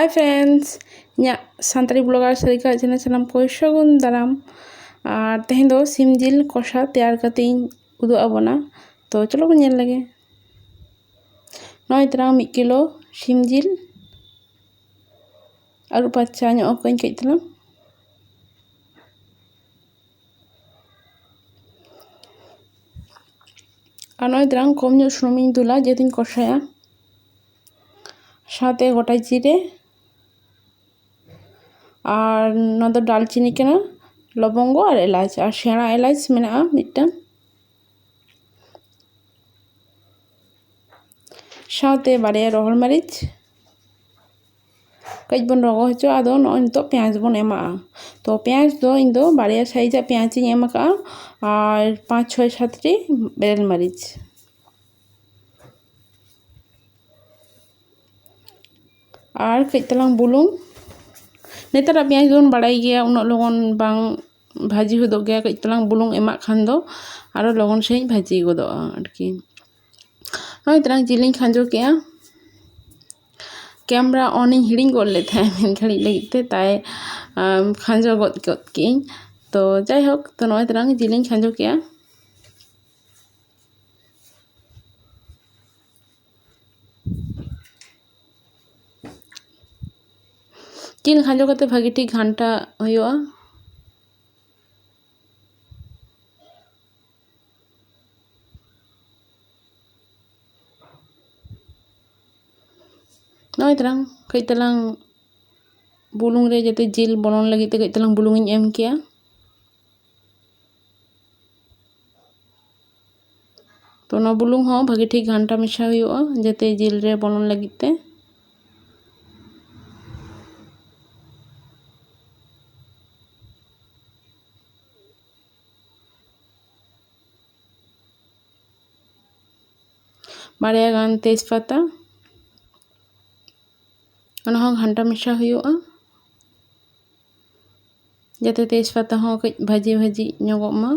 Hi friends, nya Santali blogger SARIKA channel SANAM Kosha gun DARAM আর তেহেন দো সিম জিল কষা তৈয়ার কাতেই উদু আবনা তো চলো বন ñel lage নয় तरह 1 किलो সিম জিল aru pacha ñok koñ kay talam আর নয় तरह কম ñok সুনুমিñ দুলা যেদিন কষায়া সাথে গোটা জিরে আর নয়তো ডালচিনি কেনা লবঙ্গ আর এলাচ আর সেরা এলাচ মেনা'a মিটটাং সাথে বাড়িয়া রহল মারিচ কাজ বন রগো হচ্ছে আদো নয় তো পেঁয়াজ বন এমা'a তো পেঁয়াজ দো ইন দো বাড়িয়া সাইজা পেঁয়াজ ইñ এমাকা আর 5-6-7টি বেরেল মারিচ আর কাজ তালাং বুলুং नेतारा पेंयाज दोन बड़ाई गया उन लगन बांग भाजी हो गया कई तलांग बुलुंग एमा खान दो आरो लगन से भाजी गोदो आरकी नय तलांग जिलिंग खांजो के कैमरा ऑन हिड़िंग कर ले था मैं घड़ी लगते ताए खांजो गद की तो जाय होक तो नय तलांग जिलिंग खांजो के जिल खांजो करते भागी ठीक घंटा हुआ नय तरह कई तलांग बुलुंग रे जते जिल बनन लगी ते कई तलांग बुलुंग इñ एम किया तो ना बुलुंग हो भागी ठीक घंटा मिसा हुआ जते जिल रे बनन लगी ते बाड़िया गान तेजपाता घंटा मिसा हुआ जाते तेजपाता हो कई भाजी भाजी नगमा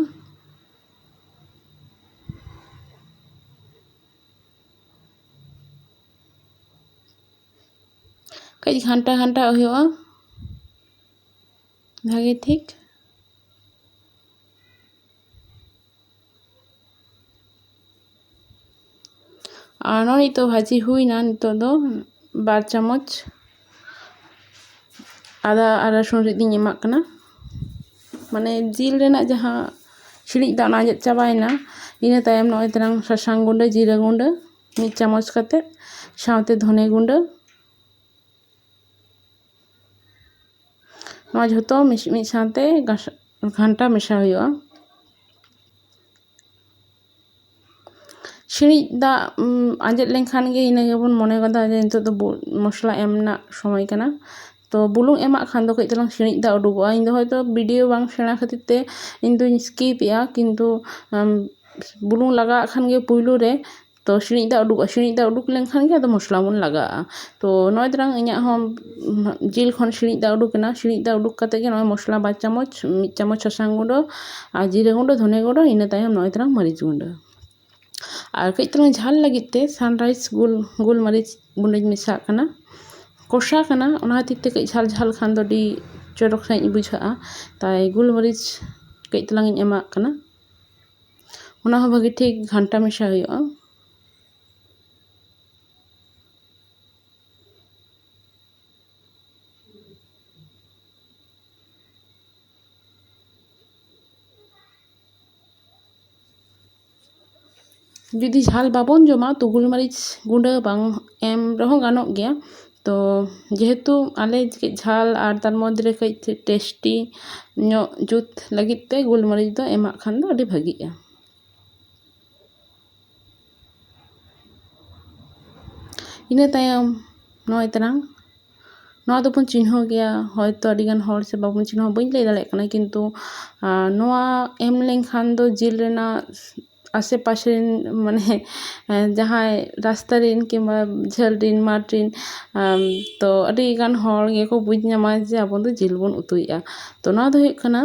कई घंटा घंटा हुआ भागे ठीक और नई तो भाजी हुई ना नितो दो 2 चामच आदा और रसुन रिदिñ एमा कना माने जिल रेना जहां छिड़ी दा ना चाबायना इना तायम नय तरह सासांग गुंडा जीरा गुंडा 1 चामच कते साथे धने गुंडा नवा झतो मिस साथे घंटा मिसा हुआ छिड़ी दा आंजेद लेनखान गे इना गेबन मने कदा जे नितो दो मसला एमना समय कना तो बुलुंग एमा खान दो कई तलांग छिड़ी दा उडुगोआ इन दो हयतो वीडियो बांग सेना खातिर ते इन दो स्किप या किंतु बुलुंग लगा खान गे पुइलु रे तो छिड़ी दा उडुक लेनखान गे तो मसला बन लगा तो नय तरह इña हम जिल खन छिड़ी दा उडुकना छिड़ी दा उडुक कते गे नय मसला 2 चामच 1 चामच सासांग गुंडो आ जीरा गुंडो धने गुंडो इना तायम नय तरह मरीच गुंडो और कई तरह झाल लगी ते सनराइज गुल मरीच गुंडे मिसा कना कोशा कना ओना खातिर ते कई झाल झाल खान दो डी चरक साई बुझा ताई गुल मरीच कई तलांग इñ एमा कना ओना हो भागी ठीक घंटा मिसा हुआ जुदी झाल बाबन जमा तो गुल मरीच गुंडा बांग एम रहो गानोग गया तो जेहेतु आले झाल और तार मध्य कई टेस्टी जुत लगित ते गुल मरीच दो एमा खान दो अडी भागीया इना तायम नय तरह नवा तो बन चिन्ह गया हयतो अडिगान हर से बाबन चिन्ह बइन लई दाड़े कना किंतु नवा एम लेनखान दो जिल रेना आसे पासे माने जहाँ रास्ता रिन किंबा झल रिन माठ रिन तो अडी गान हर गे को बुझ नामा जे आबन दो जिल बन उतुइया तो ना दो हुयुग कना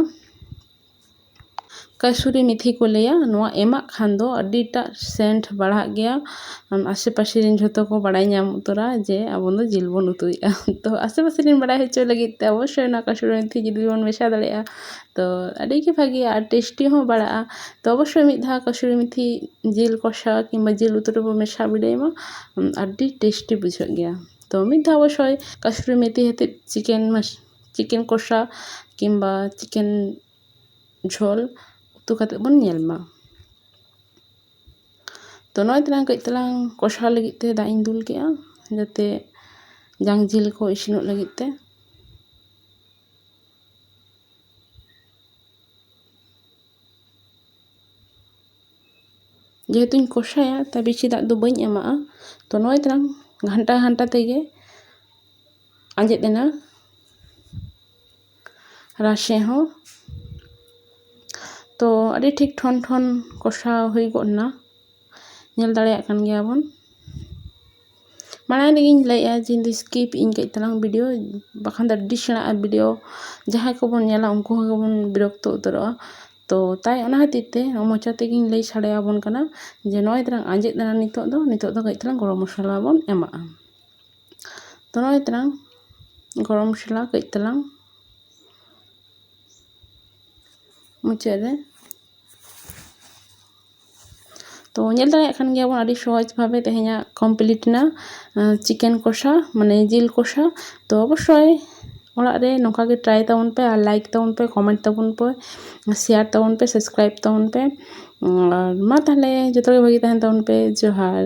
kasuri methi ko leya noa emak khan do adita scent badhag geya ase pashe rin jhoto ko badai nyam utora je abo do jil bon utuya to ase pashe rin badai hocho lagit te oboshoy na kasuri methi judi bon mesha dareya to adi ge bhagiya ar tasty ho bada'a to oboshoy mid dha kasuri methi jil kosha kimba jil utu rebo mesha bidai ma adi tasty bujhag geya to mid dha oboshoy kasuri methi hete chicken kosha kimba chicken ঝোল utu kate bon nyel ma to noy talang kay talang kosha lagit te da ing dul ke'a jate jang jil ko isinok lagit te jehetuñ kosaya ta beshi dak do bañ ema'a to noy talang ghanta tege anjet ena rashe ho to adi thik thon kosha hui god na nyel dareyak kan geya bon marang regiñ lai'a je ᱤᱧ ᱫᱚ skip ᱤᱧ kay talang video bakhan da adi sena video jahay ko bon nyela unku ho bon birokto utoro'a to tai ona hatir te mocha tegiñ lay sareya bon kana je noy talang anjet na nitok do kay talang gorom masala bon ema'a to noy talang gorom masala kay talang muchat re to nyel dareyak kan geya bon adi sohoj bhabe tehenya complete na chicken kosha mane jil kosha to oboshoy orak re nongka ge try tabon pe ar like tabon pe comment tabon pe share tabon pe subscribe tabon pe ar ma tahle joto ge bhagi tahen tabon pe johar।